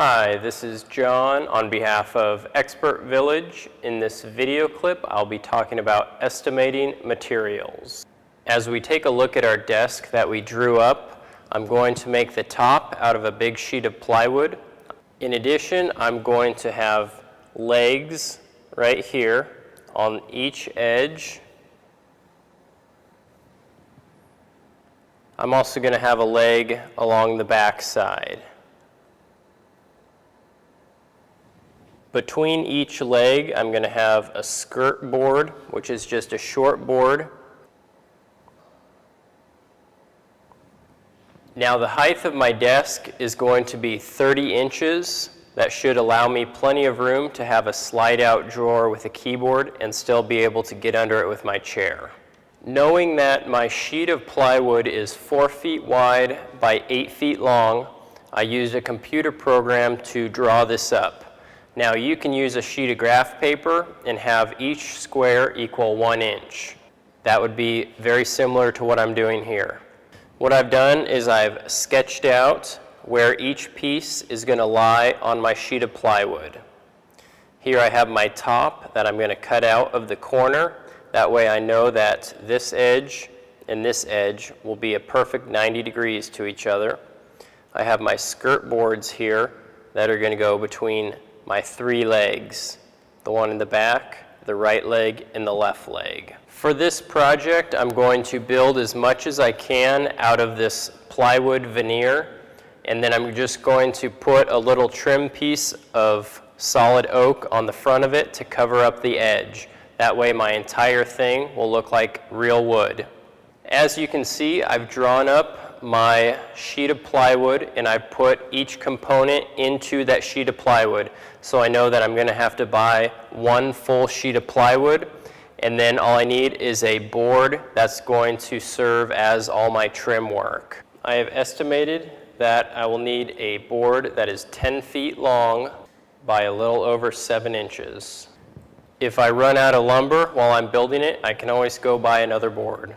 Hi, this is John on behalf of Expert Village. In this video clip, I'll be talking about estimating materials. As we take a look at our desk that we drew up, I'm going to make the top out of a big sheet of plywood. In addition, I'm going to have legs right here on each edge. I'm also going to have a leg along the back side. Between each leg, I'm going to have a skirt board, which is just a short board. Now the height of my desk is going to be 30 inches. That should allow me plenty of room to have a slide-out drawer with a keyboard and still be able to get under it with my chair. Knowing that my sheet of plywood is 4 feet wide by 8 feet long, I used a computer program to draw this up. Now you can use a sheet of graph paper and have each square equal 1 inch. That would be very similar to what I'm doing here. What I've done is I've sketched out where each piece is going to lie on my sheet of plywood. Here I have my top that I'm going to cut out of the corner. That way I know that this edge and this edge will be a perfect 90 degrees to each other. I have my skirt boards here that are going to go between my 3 legs, the one in the back, the right leg, and the left leg. For this project, I'm going to build as much as I can out of this plywood veneer, and then I'm just going to put a little trim piece of solid oak on the front of it to cover up the edge. That way my entire thing will look like real wood. As you can see, I've drawn up my sheet of plywood and I put each component into that sheet of plywood. So I know that I'm going to have to buy 1 full sheet of plywood, and then all I need is a board that's going to serve as all my trim work. I have estimated that I will need a board that is 10 feet long by a little over 7 inches. If I run out of lumber while I'm building it, I can always go buy another board.